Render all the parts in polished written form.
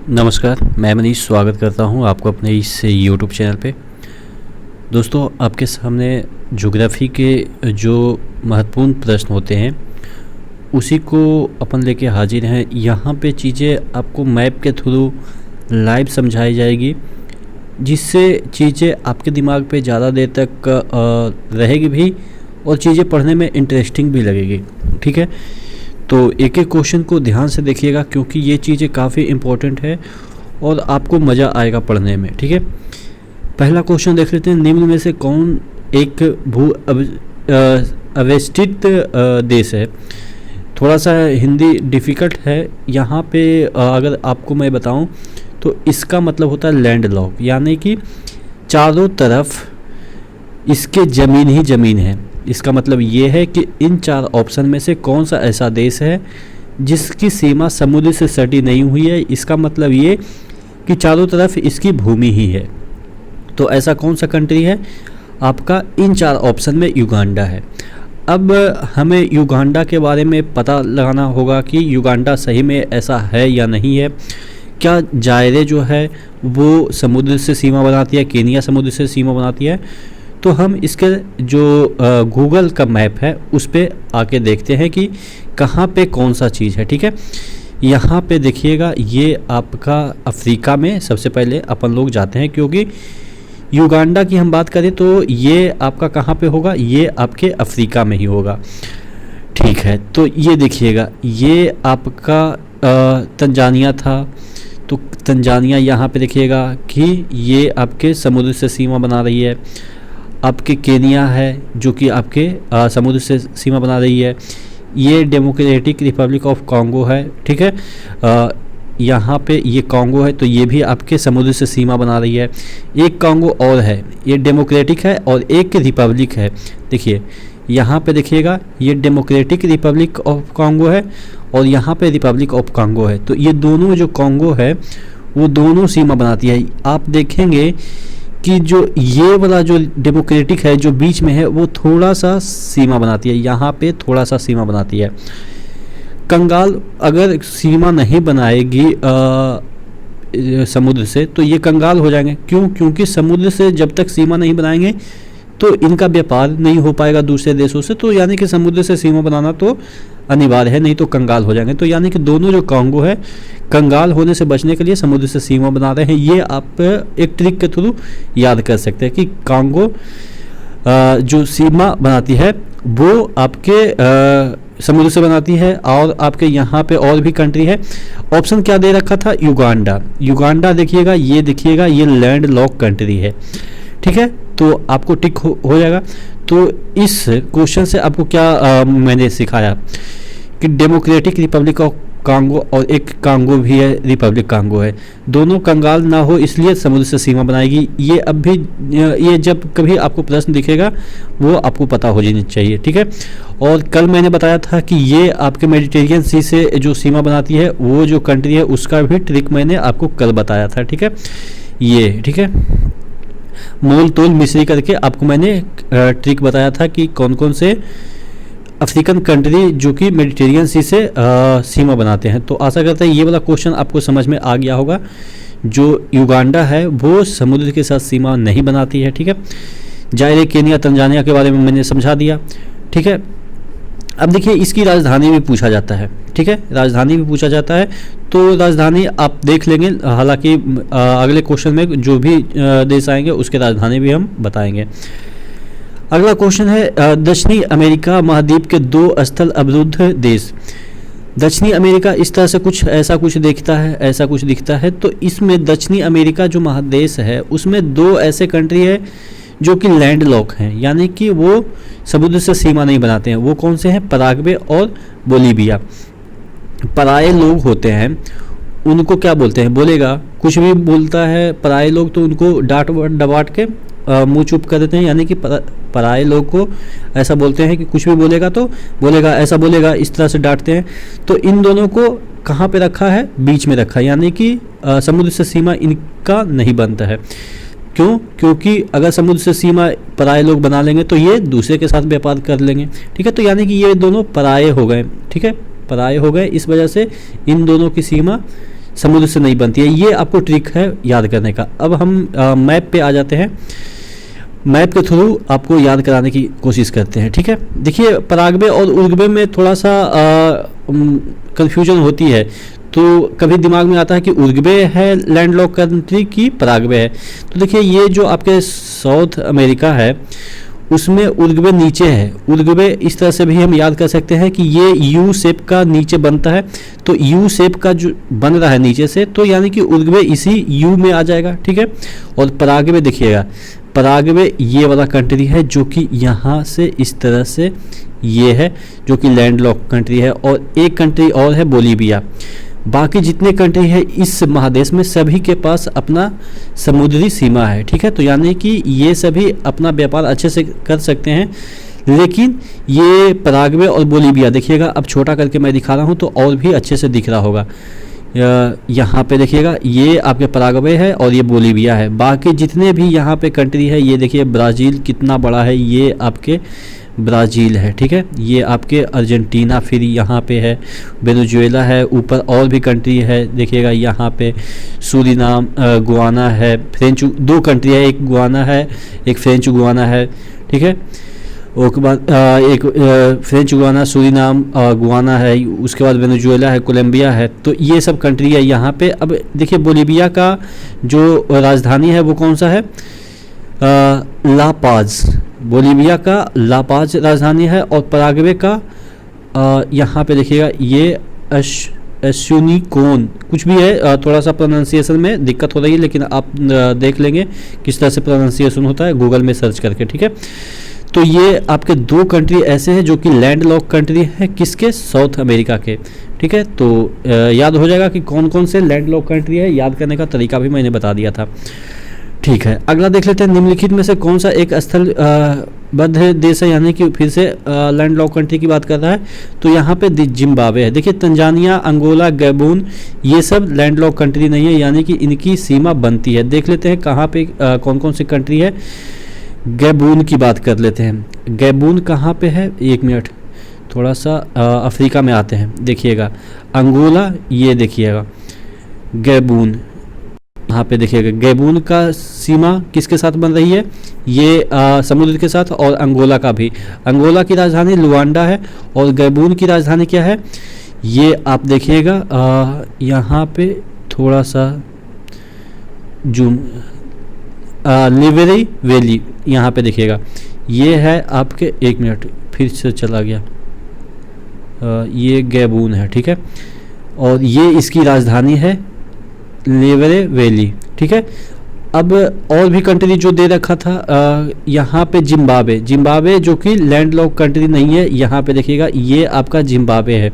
नमस्कार, मैं मनीष स्वागत करता हूं आपको अपने इस यूट्यूब चैनल पे। दोस्तों, आपके सामने ज्योग्राफी के जो महत्वपूर्ण प्रश्न होते हैं उसी को अपन लेके हाजिर हैं। यहाँ पे चीज़ें आपको मैप के थ्रू लाइव समझाई जाएगी, जिससे चीज़ें आपके दिमाग पे ज़्यादा देर तक रहेगी भी और चीज़ें पढ़ने में इंटरेस्टिंग भी लगेगी। ठीक है, तो एक एक क्वेश्चन को ध्यान से देखिएगा क्योंकि ये चीज़ें काफ़ी इम्पोर्टेंट है और आपको मज़ा आएगा पढ़ने में। ठीक है, पहला क्वेश्चन देख लेते हैं। निम्न में से कौन एक भू अवेष्टित देश है? थोड़ा सा हिंदी डिफ़िकल्ट है यहाँ पे। अगर आपको मैं बताऊँ तो इसका मतलब होता है लैंड लॉक, यानी कि चारों तरफ इसके ज़मीन ही ज़मीन है। इसका मतलब ये है कि इन चार ऑप्शन में से कौन सा ऐसा देश है जिसकी सीमा समुद्र से सटी नहीं हुई है। इसका मतलब ये कि चारों तरफ इसकी भूमि ही है। तो ऐसा कौन सा कंट्री है? आपका इन चार ऑप्शन में युगांडा है। अब हमें युगांडा के बारे में पता लगाना होगा कि युगांडा सही में ऐसा है या नहीं है। क्या जायरे जो है वो समुद्र से सीमा बनाती है, केनिया समुद्र से सीमा बनाती है? तो हम इसके जो गूगल का मैप है उस पे आके देखते हैं कि कहाँ पे कौन सा चीज़ है। ठीक है, यहाँ पे देखिएगा, ये आपका अफ्रीका में सबसे पहले अपन लोग जाते हैं, क्योंकि युगांडा की हम बात करें तो ये आपका कहाँ पे होगा? ये आपके अफ्रीका में ही होगा। ठीक है, तो ये देखिएगा, ये आपका तंजानिया था। तो तंजानिया यहाँ पे देखिएगा कि ये आपके समुद्र से सीमा बना रही है। आपके केनिया है जो कि आपके समुद्र से सीमा बना रही है। ये डेमोक्रेटिक रिपब्लिक ऑफ कॉन्गो है। ठीक है, यहाँ पे ये कॉन्गो है, तो ये भी आपके समुद्र से सीमा बना रही है। एक कॉन्गो और है, ये डेमोक्रेटिक है और एक रिपब्लिक है। देखिए यहाँ पे देखिएगा, ये डेमोक्रेटिक रिपब्लिक ऑफ कॉन्गो है और यहाँ पे रिपब्लिक ऑफ कॉन्गो है। तो ये दोनों जो कॉन्गो है वो दोनों सीमा बनाती है। आप देखेंगे कि जो ये वाला जो डेमोक्रेटिक है जो बीच में है वो थोड़ा सा सीमा बनाती है, यहाँ पे थोड़ा सा सीमा बनाती है। कंगाल अगर सीमा नहीं बनाएगी समुद्र से तो ये कंगाल हो जाएंगे। क्यों? क्योंकि समुद्र से जब तक सीमा नहीं बनाएंगे तो इनका व्यापार नहीं हो पाएगा दूसरे देशों से। तो यानी कि समुद्र से सीमा बनाना तो अनिवार्य है, नहीं तो कंगाल हो जाएंगे। तो यानी कि दोनों जो कॉन्गो है कंगाल होने से बचने के लिए समुद्र से सीमा बना रहे हैं। ये आप एक ट्रिक के थ्रू याद कर सकते हैं कि कॉन्गो जो सीमा बनाती है वो आपके समुद्र से बनाती है। और आपके यहाँ पे और भी कंट्री है। ऑप्शन क्या दे रखा था? युगांडा। युगांडा देखिएगा, ये देखिएगा, ये लैंड लॉक कंट्री है। ठीक है, तो आपको टिक हो जाएगा। तो इस क्वेश्चन से आपको क्या मैंने सिखाया कि डेमोक्रेटिक रिपब्लिक ऑफ कांगो और एक कांगो भी है, रिपब्लिक कांगो है। दोनों कंगाल ना हो इसलिए समुद्र से सीमा बनाएगी। ये अब भी ये जब कभी आपको प्रश्न दिखेगा वो आपको पता हो जानी चाहिए। ठीक है, और कल मैंने बताया था कि ये आपके मेडिटेरियन सी से जो सीमा बनाती है वो जो कंट्री है उसका भी ट्रिक मैंने आपको कल बताया था। ठीक है, ये ठीक है, मोल तोल मिश्री करके आपको मैंने ट्रिक बताया था कि कौन कौन से अफ्रीकन कंट्री जो कि मेडिटेरियन सी से सीमा बनाते हैं। तो आशा करता है ये वाला क्वेश्चन आपको समझ में आ गया होगा। जो युगांडा है वो समुद्र के साथ सीमा नहीं बनाती है। ठीक है, जायरे, केनिया, तंजानिया के बारे में मैंने समझा दिया। ठीक है, अब देखिए इसकी राजधानी भी पूछा जाता है। ठीक है, राजधानी भी पूछा जाता है। तो राजधानी आप देख लेंगे, हालांकि अगले क्वेश्चन में जो भी देश आएंगे उसके राजधानी भी हम बताएंगे। अगला क्वेश्चन है, दक्षिणी अमेरिका महाद्वीप के दो स्थल अवरुद्ध देश। दक्षिणी अमेरिका इस तरह से कुछ ऐसा कुछ दिखता है, ऐसा कुछ दिखता है। तो इसमें दक्षिणी अमेरिका जो महादेश है उसमें दो ऐसे कंट्री है जो कि लैंड लॉक हैं, यानी कि वो समुद्र से सीमा नहीं बनाते हैं। वो कौन से हैं? पराग्वे और बोलीविया। पराये लोग होते हैं उनको क्या बोलते हैं? बोलेगा कुछ भी बोलता है पराये लोग तो उनको डांट डबाट के मुंह चुप कर देते हैं। यानी कि पराये लोग को ऐसा बोलते हैं कि कुछ भी बोलेगा तो बोलेगा, ऐसा बोलेगा, इस तरह से डांटते हैं। तो इन दोनों को कहाँ पे रखा है? बीच में रखा है, यानी कि समुद्र से सीमा इनका नहीं बनता है। क्यों? क्योंकि अगर समुद्र से सीमा पराये लोग बना लेंगे तो ये दूसरे के साथ व्यापार कर लेंगे। ठीक है, तो यानी कि ये दोनों पराये हो गए। ठीक है, पराये हो गए, इस वजह से इन दोनों की सीमा समुद्र से नहीं बनती है। ये आपको ट्रिक है याद करने का। अब हम मैप पे आ जाते हैं, मैप के थ्रू आपको याद कराने की कोशिश करते हैं, ठीक है। देखिए पराग्वे और उरुग्वे में थोड़ा सा कंफ्यूजन होती है, तो कभी दिमाग में आता है कि उरुग्वे है लैंडलॉक कंट्री की पराग्वे है। तो देखिए ये जो आपके साउथ अमेरिका है उसमें उरुग्वे नीचे है। उरुग्वे इस तरह से भी हम याद कर सकते हैं कि ये यू शेप का नीचे बनता है, तो यू शेप का जो बन रहा है नीचे से, तो यानी कि उरुग्वे इसी यू में आ जाएगा, ठीक है। और पराग्वे देखिएगा, पराग्वे ये वाला कंट्री है जो कि यहाँ से इस तरह से ये है जो कि लैंडलॉक कंट्री है। और एक कंट्री और है बोलीविया। बाकी जितने कंट्री है इस महादेश में सभी के पास अपना समुद्री सीमा है, ठीक है। तो यानी कि ये सभी अपना व्यापार अच्छे से कर सकते हैं, लेकिन ये पराग्वे और बोलीविया देखिएगा, अब छोटा करके मैं दिखा रहा हूँ तो और भी अच्छे से दिख रहा होगा। यहाँ पे देखिएगा ये आपके पराग्वे है और ये बोलीविया है। बाकी जितने भी यहाँ पे कंट्री है, ये देखिए ब्राज़ील कितना बड़ा है, ये आपके ब्राज़ील है, ठीक है। ये आपके अर्जेंटीना, फिर यहाँ पे है वेनेजुएला है, ऊपर और भी कंट्री है देखिएगा, यहाँ पे सूरीनाम, गुआना है, फ्रेंच, दो कंट्री है, एक गुआना है एक फ्रेंच गुआना है, ठीक है। उसके बाद एक फ्रेंच गुआना, सूरीनाम, गुआना है, उसके बाद वेनेजुएला है, कोलंबिया है। तो ये सब कंट्री है यहाँ पे। अब देखिए बोलीविया का जो राजधानी है वो कौन सा है, ला पाज, बोलीविया का ला पाज राजधानी है। और पराग्वे का यहाँ पे देखिएगा ये एस्यूनिकोन कुछ भी है, थोड़ा सा प्रोनाउंसिएशन में दिक्कत हो रही है, लेकिन आप देख लेंगे किस तरह से प्रोनाउंसिएशन होता है गूगल में सर्च करके, ठीक है। तो ये आपके दो कंट्री ऐसे हैं जो कि लैंड लॉक कंट्री है, किसके, साउथ अमेरिका के, ठीक है। तो याद हो जाएगा कि कौन कौन से लैंड लॉक कंट्री है, याद करने का तरीका भी मैंने बता दिया था, ठीक है। अगला देख लेते हैं, निम्नलिखित में से कौन सा एक स्थल बद्ध देश है, यानी कि फिर से लैंड लॉक कंट्री की बात कर रहा है। तो यहाँ पे जिम्बाब्वे है। देखिए तंजानिया, अंगोला, गैबून ये सब लैंड लॉक कंट्री नहीं है, यानी कि इनकी सीमा बनती है। देख लेते हैं कहाँ पे कौन कौन सी कंट्री है। गैबून की बात कर लेते हैं। गैबून कहाँ पे है, एक मिनट, थोड़ा सा अफ्रीका में आते हैं, देखिएगा अंगोला, ये देखिएगा गैबून, यहाँ पे देखिएगा गैबून का सीमा किसके साथ बन रही है, ये समुद्र के साथ, और अंगोला का भी। अंगोला की राजधानी लुआंडा है और गैबून की राजधानी क्या है, ये आप देखिएगा यहाँ पे थोड़ा सा जूम, लिवेरी वैली, यहाँ पे देखिएगा ये है आपके, एक मिनट फिर से चला गया, ये गैबून है, ठीक है। और ये इसकी राजधानी है लिवेरे वैली, ठीक है। अब और भी कंट्री जो दे रखा था यहाँ पे जिम्बाब्वे, जिम्बाब्वे जो कि लैंड लॉक कंट्री नहीं है, यहाँ पे देखिएगा ये आपका जिम्बाब्वे है,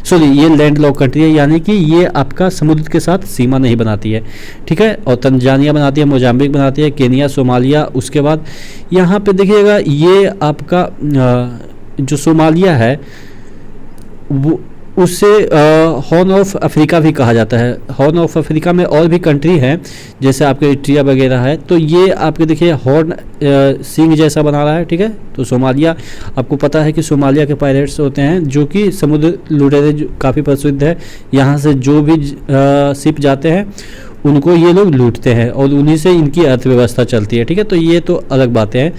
सॉरी ये लैंड लॉक कंट्री है, यानी कि ये आपका समुद्र के साथ सीमा नहीं बनाती है, ठीक है। और तंजानिया बनाती है, मोजाम्बिक बनाती है, केनिया, सोमालिया। उसके बाद यहाँ पे देखिएगा ये आपका जो सोमालिया है वो उससे हॉर्न ऑफ अफ्रीका भी कहा जाता है। हॉर्न ऑफ अफ्रीका में और भी कंट्री हैं जैसे आपके इरिट्रिया वगैरह है, तो ये आपके देखिए हॉर्न सिंग जैसा बना रहा है, ठीक है। तो सोमालिया, आपको पता है कि सोमालिया के पायरेट्स होते हैं जो कि समुद्र लुटेरे काफ़ी प्रसिद्ध है, यहाँ से जो भी शिप जाते हैं उनको ये लोग लूटते हैं और उन्हीं से इनकी अर्थव्यवस्था चलती है, ठीक है। तो ये तो अलग बातें हैं।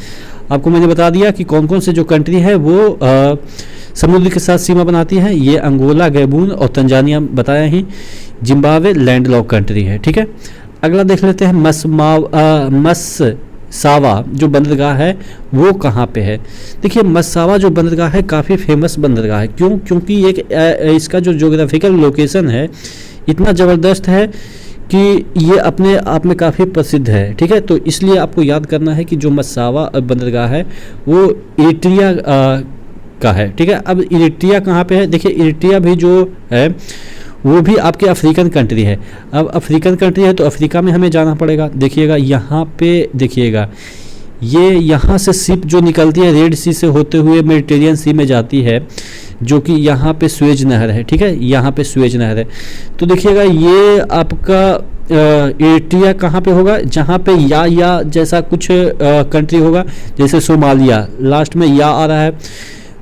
आपको मैंने बता दिया कि कौन कौन से जो कंट्री है वो समुद्र के साथ सीमा बनाती है, ये अंगोला, गैबून और तंजानिया बताया ही। जिम्बाब्वे लैंड लॉक कंट्री है, ठीक है। अगला देख लेते हैं मस्सावा जो बंदरगाह है वो कहाँ पे है। देखिए मस्सावा जो बंदरगाह है काफ़ी फेमस बंदरगाह है, क्यों, क्योंकि एक इसका जो ज्योग्राफिकल लोकेशन है इतना ज़बरदस्त है कि ये अपने आप में काफ़ी प्रसिद्ध है, ठीक है। तो इसलिए आपको याद करना है कि जो मस्सावा बंदरगाह है वो इरिट्रिया का है, ठीक है। अब इरिट्रिया कहाँ पे है, देखिए इरिट्रिया भी जो है वो भी आपके अफ्रीकन कंट्री है। अब अफ्रीकन कंट्री है तो अफ्रीका में हमें जाना पड़ेगा। देखिएगा यहाँ पे देखिएगा ये यहाँ से शिप जो निकलती है रेड सी से होते हुए मेडिटेरियन सी में जाती है, जो कि यहाँ पे स्वेज नहर है, ठीक है। यहाँ पे स्वेज नहर है। तो देखिएगा ये आपका इरिट्रिया कहाँ पे होगा, जहाँ पे या जैसा कुछ कंट्री होगा, जैसे सोमालिया लास्ट में या आ रहा है,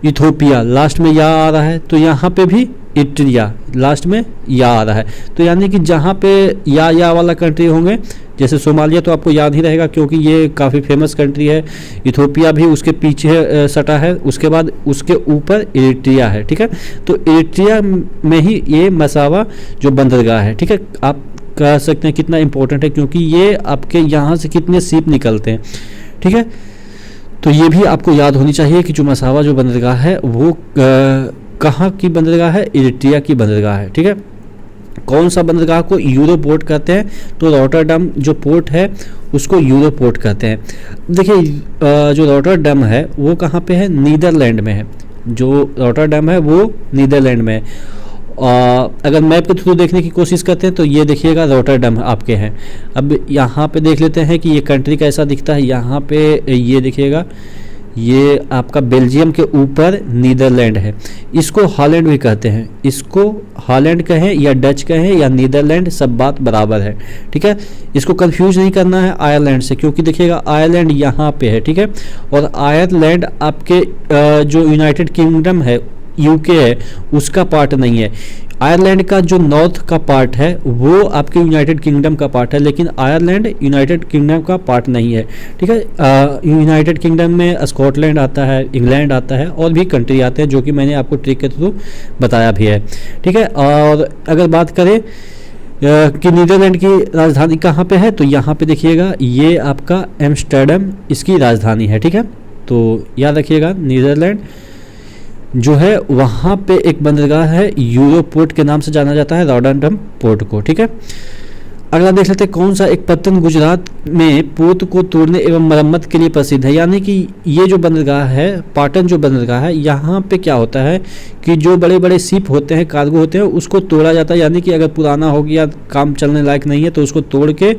इथोपिया लास्ट में या आ रहा है, तो यहाँ पे भी इट्रिया, लास्ट में या आ रहा है। तो यानी कि जहाँ पे या वाला कंट्री होंगे, जैसे सोमालिया तो आपको याद ही रहेगा क्योंकि ये काफ़ी फेमस कंट्री है। इथोपिया भी उसके पीछे सटा है, उसके बाद उसके ऊपर इरिट्रिया है, ठीक है। तो इरिट्रिया में ही ये मसावा जो बंदरगाह है, ठीक है। आप कह सकते हैं कितना इंपॉर्टेंट है क्योंकि ये आपके यहाँ से कितने शिप निकलते हैं, ठीक है। तो ये भी आपको याद होनी चाहिए कि जो मसावा जो बंदरगाह है वो कहाँ की बंदरगाह है, इरिट्रिया की बंदरगाह है, ठीक है। कौन सा बंदरगाह को यूरोपोर्ट कहते हैं, तो रॉटरडम जो पोर्ट है उसको यूरोपोर्ट कहते हैं। देखिए जो रॉटरडम है वो कहाँ पे है, नीदरलैंड में है। जो रॉटरडम है वो नीदरलैंड में है। अगर मैप के थ्रू देखने की कोशिश करते हैं तो ये देखिएगा रॉटरडम आपके हैं। अब यहाँ पे देख लेते हैं कि ये कंट्री कैसा दिखता है। यहाँ पे ये देखिएगा, ये आपका बेल्जियम के ऊपर नीदरलैंड है। इसको हॉलैंड भी कहते हैं, इसको हॉलैंड कहें या डच कहें या नीदरलैंड, सब बात बराबर है, ठीक है। इसको कंफ्यूज नहीं करना है आयरलैंड से, क्योंकि देखिएगा आयरलैंड यहाँ पे है, ठीक है। और आयरलैंड आपके जो यूनाइटेड किंगडम है, यूके है, उसका पार्ट नहीं है। आयरलैंड का जो नॉर्थ का पार्ट है वो आपके यूनाइटेड किंगडम का पार्ट है, लेकिन आयरलैंड यूनाइटेड किंगडम का पार्ट नहीं है, ठीक है। यूनाइटेड किंगडम में स्कॉटलैंड आता है, इंग्लैंड आता है और भी कंट्री आते हैं, जो कि मैंने आपको ट्रिक के थ्रू बताया भी है, ठीक है। और अगर बात करें कि नीदरलैंड की राजधानी कहाँ पे है, तो यहाँ पे देखिएगा ये आपका एम्स्टर्डम इसकी राजधानी है, ठीक है। तो याद रखिएगा नीदरलैंड जो है वहाँ पे एक बंदरगाह है, यूरोपोर्ट के नाम से जाना जाता है, रॉटरडम पोर्ट को, ठीक है। अगला देख लेते हैं कौन सा एक पत्तन गुजरात में पोत को तोड़ने एवं मरम्मत के लिए प्रसिद्ध है। यानी कि ये जो बंदरगाह है, पाटन जो बंदरगाह है, यहाँ पे क्या होता है कि जो बड़े बड़े शिप होते हैं, कार्गो होते हैं, उसको तोड़ा जाता है। यानी कि अगर पुराना हो गया, काम चलने लायक नहीं है, तो उसको तोड़ के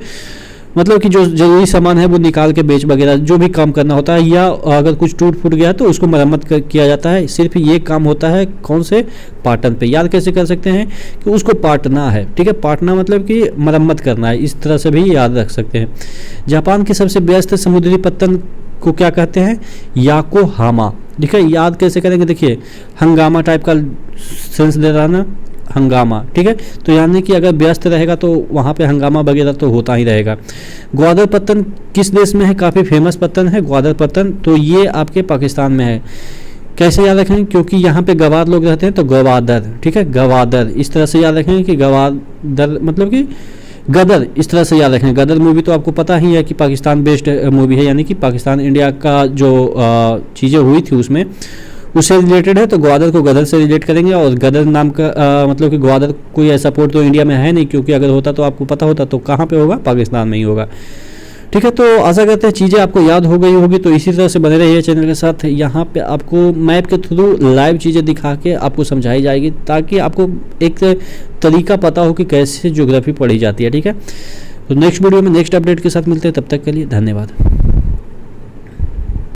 मतलब कि जो जरूरी सामान है वो निकाल के बेच वगैरह जो भी काम करना होता है, या अगर कुछ टूट फूट गया तो उसको मरम्मत किया जाता है। सिर्फ ये काम होता है कौन से, पाटन पे। याद कैसे कर सकते हैं कि उसको पाटना है, ठीक है। पाटना मतलब कि मरम्मत करना है, इस तरह से भी याद रख सकते हैं। जापान के सबसे व्यस्त समुद्री पत्तन को क्या कहते हैं, याकोहामा, ठीक है। याद कैसे करेंगे, देखिए हंगामा टाइप का सेंस दे रहा ना, हंगामा, ठीक है। तो यानी कि अगर व्यस्त रहेगा तो वहाँ पे हंगामा वगैरह तो होता ही रहेगा। ग्वादर पत्तन किस देश में है, काफ़ी फेमस पत्तन है ग्वादर पत्तन, तो ये आपके पाकिस्तान में है। कैसे याद रखेंगे, क्योंकि यहाँ पे गवार लोग रहते हैं, तो गवादर, ठीक है, गवादर इस तरह से याद रखेंगे कि गवादर मतलब कि गदर, इस तरह से याद रखें। गदर मूवी तो आपको पता ही है कि पाकिस्तान बेस्ड मूवी है, यानी कि पाकिस्तान इंडिया का जो चीज़ें हुई थी उसमें उससे रिलेटेड है, तो ग्वादर को गदर से रिलेट करेंगे। और गदर नाम का मतलब कि ग्वादर कोई ऐसा पोर्ट तो इंडिया में है नहीं, क्योंकि अगर होता तो आपको पता होता, तो कहाँ पे होगा, पाकिस्तान में ही होगा, ठीक है। तो आशा करते हैं चीज़ें आपको याद हो गई होगी। तो इसी तरह से बने रहिए चैनल के साथ। यहाँ पे आपको मैप के थ्रू लाइव चीज़ें दिखा के आपको समझाई जाएगी, ताकि आपको एक तरीका पता हो कि कैसे ज्योग्राफी पढ़ी जाती है, ठीक है। तो नेक्स्ट वीडियो में नेक्स्ट अपडेट के साथ मिलते हैं, तब तक के लिए धन्यवाद।